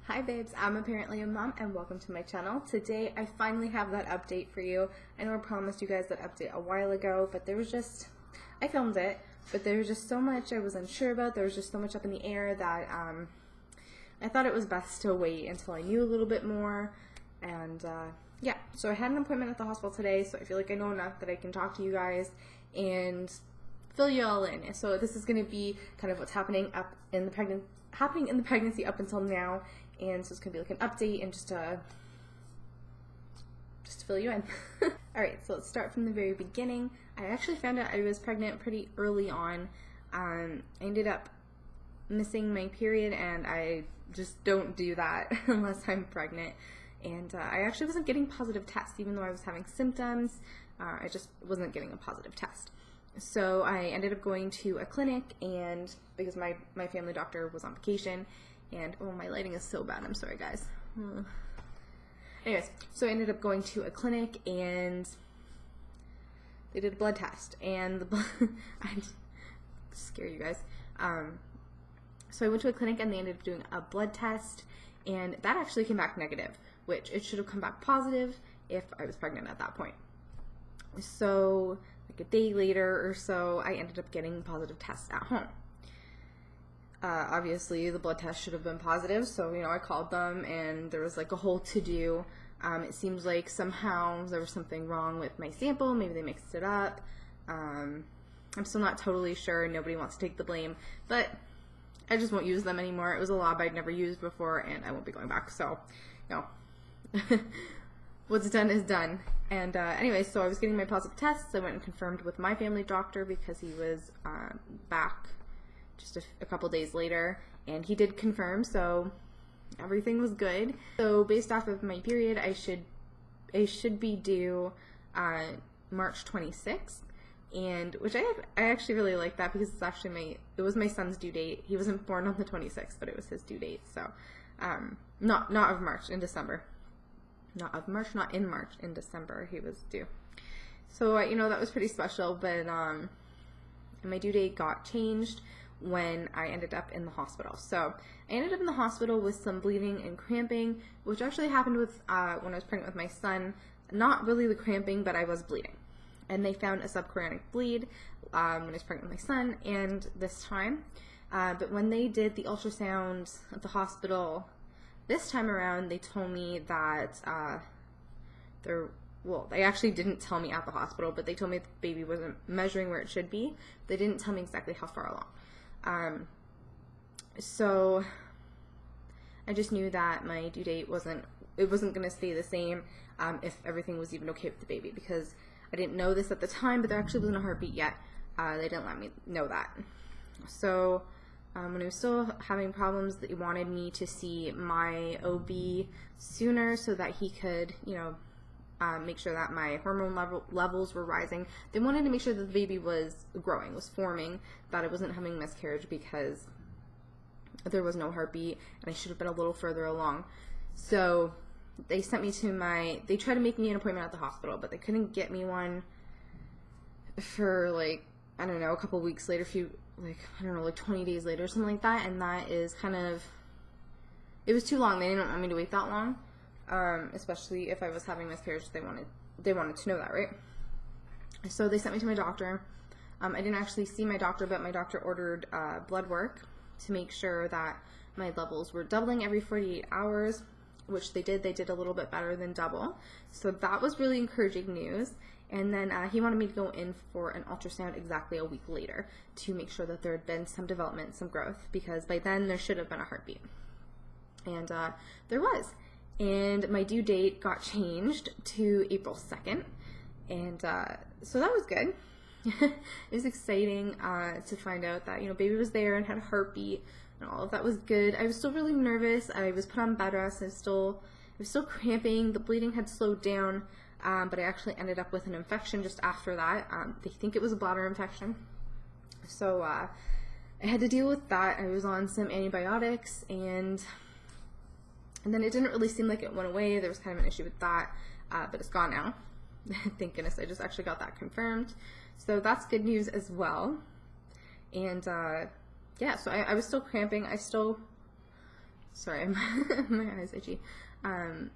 Hi babes, I'm apparently a mom and welcome to my channel. Today I finally have that update for you. I know I promised you guys that update a while ago, but I filmed it, but there was just so much I was unsure about. There was just so much up in the air that I thought it was best to wait until I knew a little bit more. And yeah, so I had an appointment at the hospital today, so I feel like I know enough that I can talk to you guys and fill you all in. So this is going to be kind of what's happening in the pregnancy up until now, and so it's going to be like an update and just to fill you in. Alright, so let's start from the very beginning. I actually found out I was pregnant pretty early on. I ended up missing my period, and I just don't do that unless I'm pregnant. And I actually wasn't getting positive tests, even though I was having symptoms. I just wasn't getting a positive test. So I ended up going to a clinic, and because my family doctor was on vacation, and oh, my lighting is so bad, I'm sorry guys. Anyways, so I ended up going to a clinic, and they did a blood test, and I'd scare you guys. So I went to a clinic, and they ended up doing a blood test, and that actually came back negative, which it should have come back positive if I was pregnant at that point. So like a day later or so, I ended up getting positive tests at home. Obviously the blood test should have been positive, so I called them, and there was like a whole to-do. It seems like somehow there was something wrong with my sample. Maybe they mixed it up. I'm still not totally sure. Nobody wants to take the blame, but I just won't use them anymore. It was a lab I'd never used before, and I won't be going back, so what's done is done. And anyway, so I was getting my positive tests. I went and confirmed with my family doctor because he was back just a couple days later, and he did confirm, so everything was good. So based off of my period, I should be due March 26th, and which I actually really like that, because it's actually it was my son's due date. He wasn't born on the 26th, but it was his due date. So not of March, in December. Not of March, not in March, in December he was due. So that was pretty special, but my due date got changed when I ended up in the hospital. So I ended up in the hospital with some bleeding and cramping, which actually happened with when I was pregnant with my son. Not really the cramping, but I was bleeding. And they found a subchorionic bleed when I was pregnant with my son, and this time. But when they did the ultrasound at the hospital this time around, they told me that they actually didn't tell me at the hospital, but they told me the baby wasn't measuring where it should be. They didn't tell me exactly how far along. So I just knew that my due date wasn't going to stay the same if everything was even okay with the baby, because I didn't know this at the time, but there actually wasn't a heartbeat yet. They didn't let me know that. So when I was still having problems, they wanted me to see my OB sooner so that he could, make sure that my hormone levels were rising. They wanted to make sure that the baby was growing, was forming, that I wasn't having miscarriage, because there was no heartbeat and I should have been a little further along. So they sent me to they tried to make me an appointment at the hospital, but they couldn't get me one for I don't know, a couple weeks later, 20 days later or something like that, and that is it was too long. They didn't want me to wait that long, especially if I was having miscarriage. They wanted to know that, right? So they sent me to my doctor. I didn't actually see my doctor, but my doctor ordered blood work to make sure that my levels were doubling every 48 hours, which they did. They did a little bit better than double, so that was really encouraging news. And then he wanted me to go in for an ultrasound exactly a week later to make sure that there had been some development, some growth, because by then there should have been a heartbeat. And there was. And my due date got changed to April 2nd. And so that was good. It was exciting to find out that, baby was there and had a heartbeat, and all of that was good. I was still really nervous. I was put on bed rest. I was still cramping. The bleeding had slowed down. But I actually ended up with an infection just after that. They think it was a bladder infection. So I had to deal with that. I was on some antibiotics, and then it didn't really seem like it went away. There was kind of an issue with that, but it's gone now. Thank goodness. I just actually got that confirmed. So that's good news as well. And yeah, so I was still cramping. I still Sorry, my eyes itchy. I'm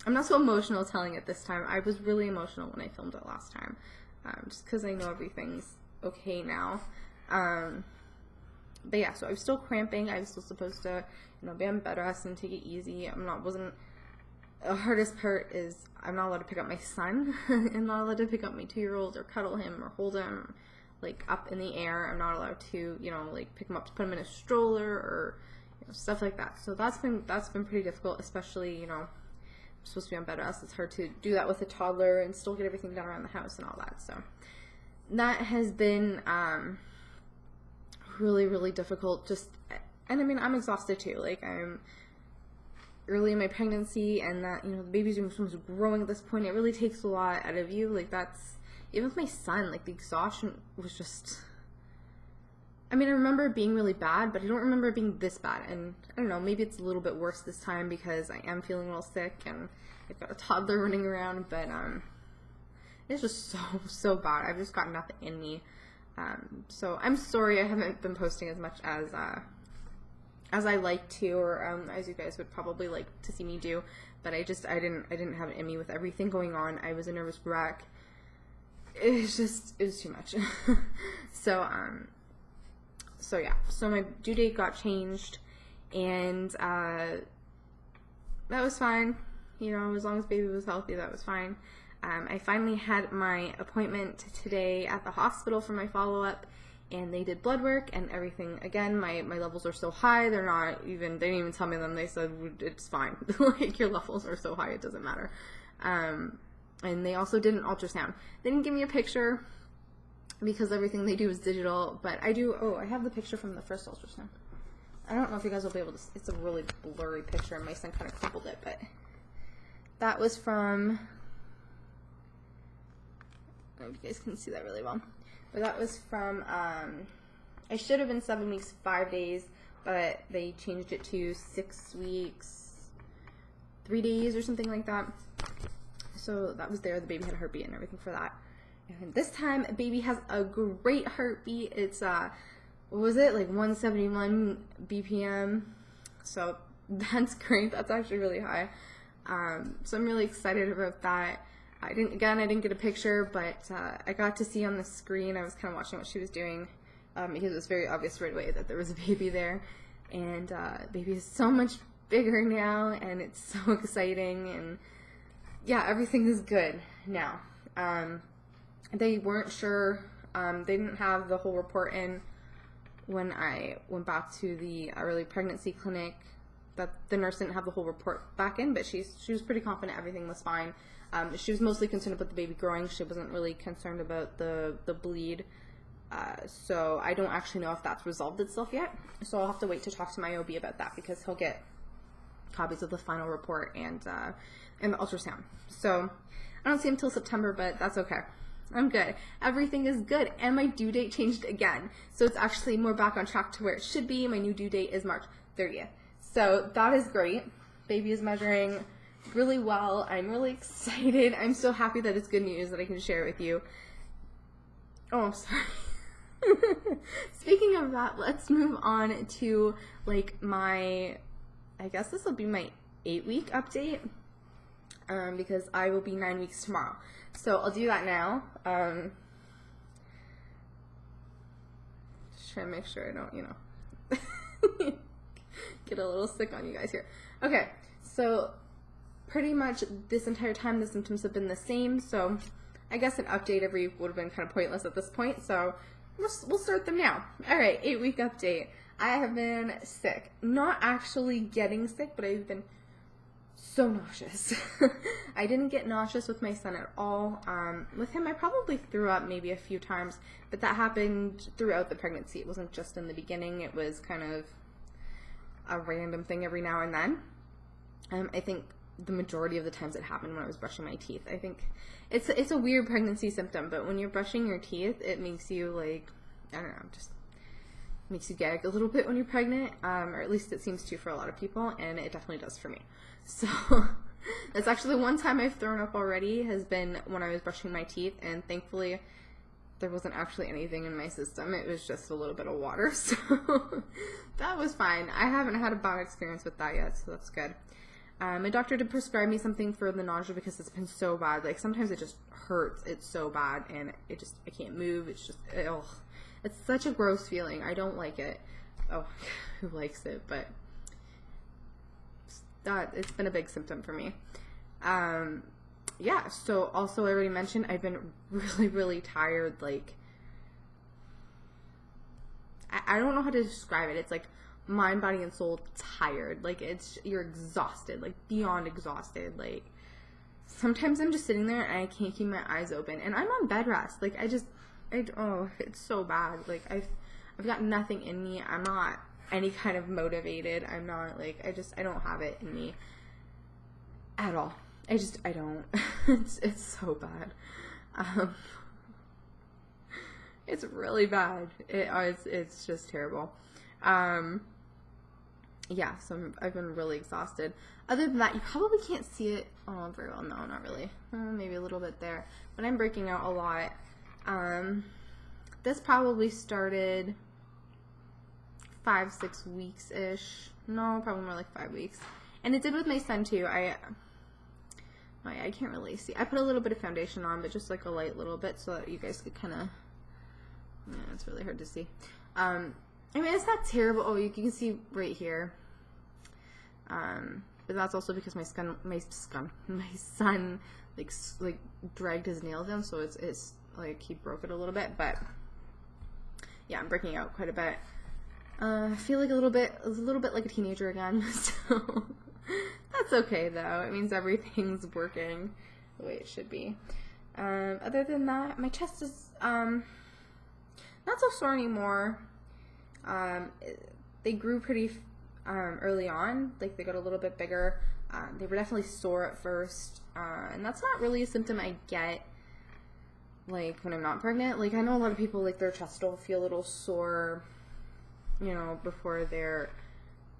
not so emotional telling it this time. I was really emotional when I filmed it last time, just because I know everything's okay now. But yeah, so I was still cramping. I was still supposed to, be on bed rest and take it easy. The hardest part is I'm not allowed to pick up my son. I'm not allowed to pick up my 2-year-old or cuddle him or hold him, like, up in the air. I'm not allowed to, like, pick him up to put him in a stroller or, stuff like that. So that's been pretty difficult, especially, I'm supposed to be on bed rest. It's hard to do that with a toddler and still get everything done around the house and all that. So that has been, really, really difficult. And I mean, I'm exhausted too. Like, I'm early in my pregnancy, and that, the baby's doing so much growing at this point. It really takes a lot out of you. Like, that's, even with my son, like, the exhaustion was just, I mean, I remember it being really bad, but I don't remember it being this bad. And I don't know, maybe it's a little bit worse this time because I am feeling a little sick and I've got a toddler running around, but it's just so bad. I've just got nothing in me. So I'm sorry I haven't been posting as much as I like to, or as you guys would probably like to see me do, but I didn't have it in me with everything going on. I was a nervous wreck. It was too much. So yeah, so my due date got changed, and that was fine. As long as baby was healthy, that was fine. I finally had my appointment today at the hospital for my follow-up, and they did blood work and everything. Again, my levels are so high, they didn't even tell me them. They said, it's fine. Like, your levels are so high, it doesn't matter. And they also did an ultrasound. They didn't give me a picture because everything they do is digital, but I have the picture from the first ultrasound. I don't know if you guys will be able to, it's a really blurry picture, and my son kind of crumpled it, but that was from, I don't know if you guys can see that really well, but that was from, I should have been 7 weeks, 5 days, but they changed it to 6 weeks, 3 days or something like that. So that was there. The baby had a heartbeat and everything for that. And this time, baby has a great heartbeat. It's, what was it, like 171 BPM. So that's great. That's actually really high. So I'm really excited about that. I didn't get a picture, but I got to see on the screen. I was kind of watching what she was doing, because it was very obvious right away that there was a baby there. And baby is so much bigger now, and it's so exciting, and yeah, everything is good now. They weren't sure, they didn't have the whole report in when I went back to the early pregnancy clinic. That the nurse didn't have the whole report back in, but she was pretty confident everything was fine. She was mostly concerned about the baby growing. She wasn't really concerned about the bleed. So I don't actually know if that's resolved itself yet. So I'll have to wait to talk to my OB about that, because he'll get copies of the final report and the ultrasound. So I don't see him till September, but that's okay. I'm good. Everything is good. And my due date changed again. So it's actually more back on track to where it should be. My new due date is March 30th. So that is great. Baby is measuring really well. I'm really excited. I'm so happy that it's good news that I can share with you. Oh, I'm sorry. Speaking of that, let's move on to like I guess this will be my 8-week update, because I will be 9 weeks tomorrow. So I'll do that now. Just trying to make sure I don't, get a little sick on you guys here. Okay, so pretty much this entire time the symptoms have been the same, so I guess an update every week would have been kind of pointless at this point, so we'll start them now. Alright, 8-week update. I have been sick. Not actually getting sick, but I've been so nauseous. I didn't get nauseous with my son at all. With him, I probably threw up maybe a few times, but that happened throughout the pregnancy. It wasn't just in the beginning. It was kind of a random thing every now and then. I think the majority of the times it happened when I was brushing my teeth. I think it's a weird pregnancy symptom, but when you're brushing your teeth, it makes you like, I don't know, just makes you gag a little bit when you're pregnant, or at least it seems to for a lot of people, and it definitely does for me. So that's actually the one time I've thrown up already, has been when I was brushing my teeth, and thankfully there wasn't actually anything in my system. It was just a little bit of water, so that was fine. I haven't had a bad experience with that yet, so that's good. My doctor did prescribe me something for the nausea because it's been so bad. Like, sometimes it just hurts. It's so bad, and I can't move. It's just, ugh. It's such a gross feeling. I don't like it. Oh, who likes it? But it's been a big symptom for me. Yeah, so also I already mentioned I've been really, really tired. Like, I don't know how to describe it. It's like mind, body, and soul tired. Like, you're exhausted, like beyond exhausted. Like, sometimes I'm just sitting there and I can't keep my eyes open, and I'm on bed rest. Like, oh, it's so bad. Like, I've got nothing in me. I'm not any kind of motivated. I'm not, like, I don't have it in me at all. I don't. It's so bad. It's really bad. It's just terrible. Yeah, so I've been really exhausted. Other than that, you probably can't see it very well. No, not really. Maybe a little bit there. But I'm breaking out a lot. This probably started 5-6 weeks-ish. No, probably more like 5 weeks. And it did with my son, too. I can't really see. I put a little bit of foundation on, but just like a light little bit so that you guys could kind of, yeah, it's really hard to see. I mean, it's not terrible. Oh, you can see right here. But that's also because my son like dragged his nails in, so it's like he broke it a little bit. But yeah, I'm breaking out quite a bit. I feel like a little bit like a teenager again. So that's okay though. It means everything's working the way it should be. Other than that, my chest is not so sore anymore. They grew pretty early on. Like, they got a little bit bigger. They were definitely sore at first, and that's not really a symptom I get like when I'm not pregnant. Like, I know a lot of people, like, their chest will feel a little sore, you know, before they're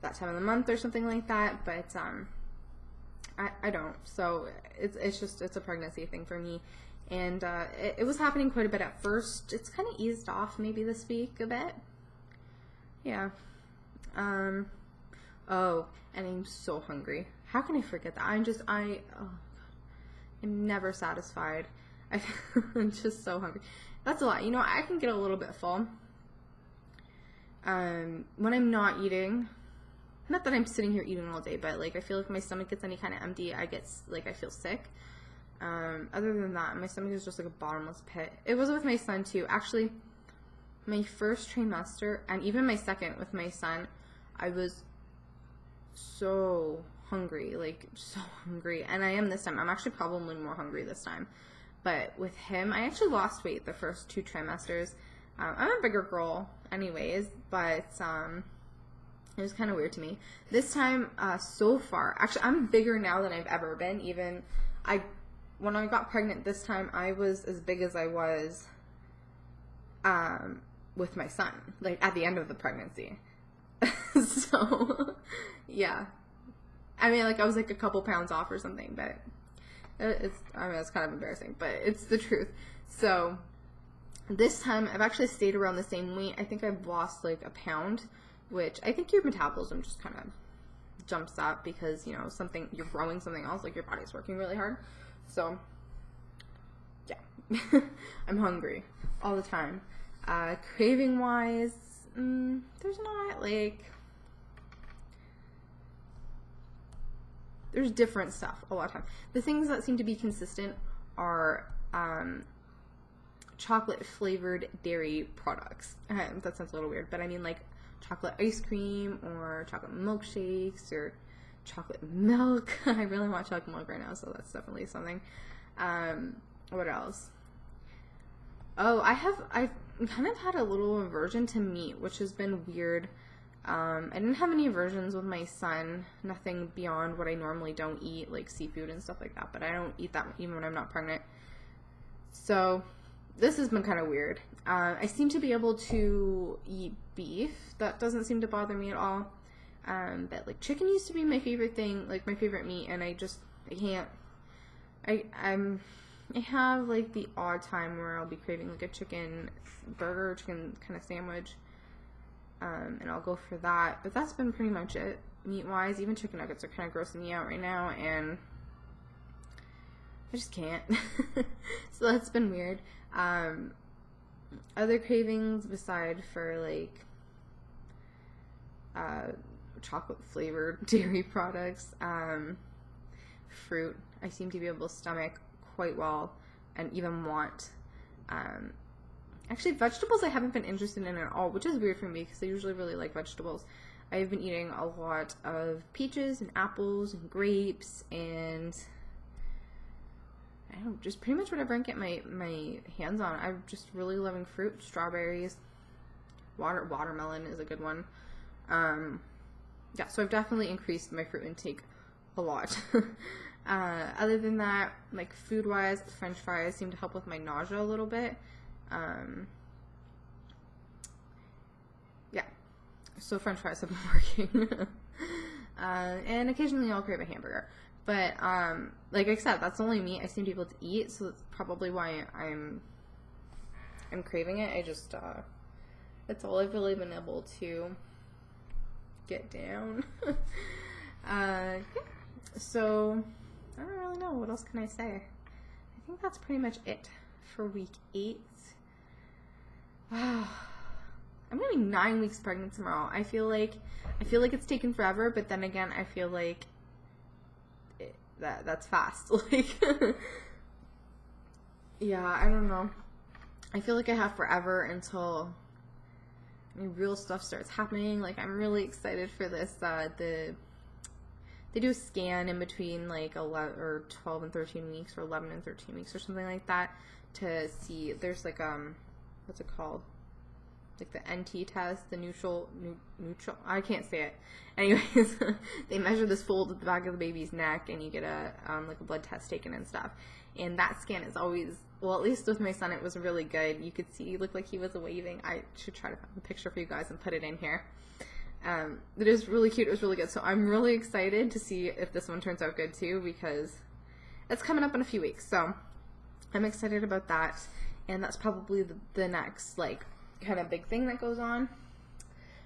that time of the month or something like that, but I don't. So it's a pregnancy thing for me. And it was happening quite a bit at first. It's kind of eased off maybe this week a bit. Yeah. Oh, and I'm so hungry. How can I forget that? Oh God. I'm never satisfied. I'm just so hungry. That's a lot. You know, I can get a little bit full. When I'm not eating, not that I'm sitting here eating all day, but like, I feel like my stomach gets any kind of empty, I feel sick. Other than that, my stomach is just like a bottomless pit. It was with my son too. Actually, my first trimester and even my second with my son, I was so hungry, like so hungry. And I am this time. I'm actually probably more hungry this time. But with him, I actually lost weight the first 2 trimesters. I'm a bigger girl anyways, but it was kind of weird to me. This time, so far, actually, I'm bigger now than I've ever been. Even when I got pregnant this time, I was as big as I was with my son, like at the end of the pregnancy. So, yeah. I mean, like, I was like a couple pounds off or something, but it's kind of embarrassing, but it's the truth. So, this time, I've actually stayed around the same weight. I think I've lost like a pound, which I think your metabolism just kind of jumps up because, you know, you're growing something else, like your body's working really hard. So, yeah. I'm hungry all the time. Craving wise, there's not like, there's different stuff a lot of time. The things that seem to be consistent are chocolate flavored dairy products. That sounds a little weird, but I mean like chocolate ice cream or chocolate milkshakes or chocolate milk. I really want chocolate milk right now, so that's definitely something. What else? Oh, I've kind of had a little aversion to meat, which has been weird. I didn't have any aversions with my son, nothing beyond what I normally don't eat, like seafood and stuff like that, but I don't eat that even when I'm not pregnant. So this has been kind of weird. I seem to be able to eat beef. That doesn't seem to bother me at all. But like chicken used to be my favorite thing, like my favorite meat, and I can't. I have like the odd time where I'll be craving like a chicken burger, chicken kind of sandwich, and I'll go for that. But that's been pretty much it meat-wise. Even chicken nuggets are kind of grossing me out right now, and I just can't. So that's been weird. Other cravings beside for like chocolate flavored dairy products, fruit, I seem to be able to stomach quite well and even want. Actually, vegetables I haven't been interested in at all, which is weird for me because I usually really like vegetables. I've been eating a lot of peaches and apples and grapes and I don't know, just pretty much whatever I can get my hands on. I'm just really loving fruit, strawberries, watermelon is a good one. Yeah, so I've definitely increased my fruit intake a lot. Other than that, like food-wise, French fries seem to help with my nausea a little bit. Yeah, so French fries have been working. And occasionally I'll crave a hamburger. But, like I said, that's the only meat I seem to be able to eat, so that's probably why I'm craving it. I just, that's all I've really been able to get down. Yeah. So, I don't really know. What else can I say? I think that's pretty much it for week 8. I'm gonna be 9 weeks pregnant tomorrow. I feel like it's taken forever, but then again, I feel like that's fast. Like, yeah, I don't know. I feel like I have forever until real stuff starts happening. Like, I'm really excited for this. They do a scan in between like 11 or 12 and 13 weeks, or 11 and 13 weeks, or something like that, to see. There's like what's it called? Like the NT test, the neutral. I can't say it. Anyways, they measure this fold at the back of the baby's neck, and you get a like a blood test taken and stuff. And that scan is always, well, at least with my son, it was really good. You could see he looked like he was waving. I should try to find a picture for you guys and put it in here. It is really cute. It was really good. So I'm really excited to see if this one turns out good too, because it's coming up in a few weeks. So I'm excited about that. And that's probably the next like kind of big thing that goes on.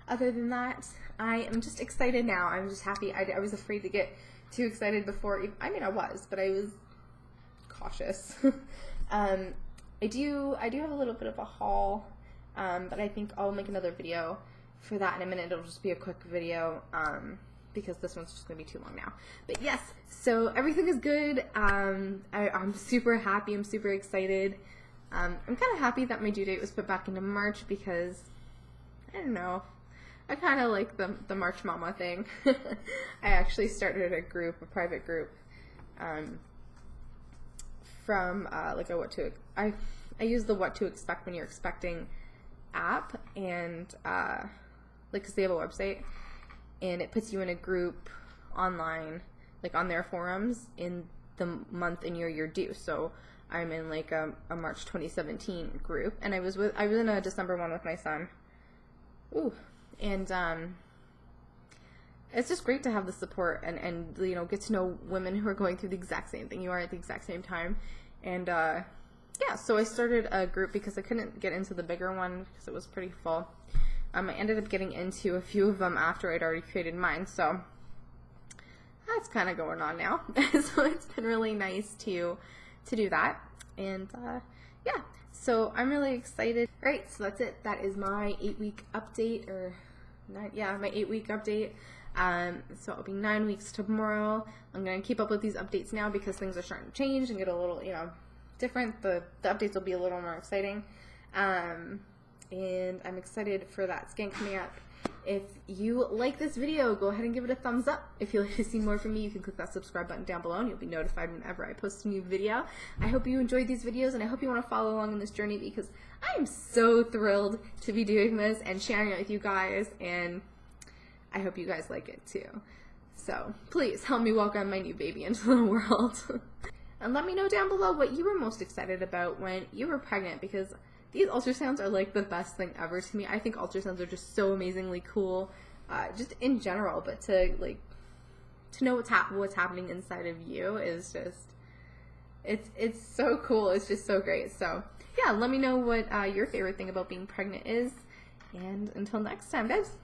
Other than that, I am just excited now. I'm just happy. I was afraid to get too excited before. I mean, I was, but I was cautious. I do have a little bit of a haul, but I think I'll make another video for that in a minute. It'll just be a quick video, because this one's just going to be too long now. But yes, so everything is good. I'm super happy. I'm super excited. I'm kind of happy that my due date was put back into March, because, I don't know, I kind of like the March Mama thing. I actually started a private group, from like a I use the What to Expect When You're Expecting app, and like, because they have a website, and it puts you in a group online, like on their forums, in the month and year you're due. So I'm in like a March 2017 group, and I was in a December one with my son. Ooh, and it's just great to have the support and you know, get to know women who are going through the exact same thing you are at the exact same time. And yeah, so I started a group because I couldn't get into the bigger one because it was pretty full. I ended up getting into a few of them after I'd already created mine, so that's kind of going on now. So it's been really nice to do that. And yeah, so I'm really excited. All right, so that's it. That is my 8-week update, or not, yeah, my 8-week update. So it'll be 9 weeks tomorrow. I'm going to keep up with these updates now because things are starting to change and get a little, you know, different. The updates will be a little more exciting. And I'm excited for that scan coming up. If you like this video, go ahead and give it a thumbs up. If you'd like to see more from me, you can click that subscribe button down below and you'll be notified whenever I post a new video. I hope you enjoyed these videos, and I hope you want to follow along in this journey, because I am so thrilled to be doing this and sharing it with you guys, and I hope you guys like it too. So please help me welcome my new baby into the world. And let me know down below what you were most excited about when you were pregnant, because these ultrasounds are like the best thing ever to me. I think ultrasounds are just so amazingly cool, just in general, but to know what's happening inside of you is just, It's so cool. It's just so great. So yeah, let me know what your favorite thing about being pregnant is. And until next time, guys.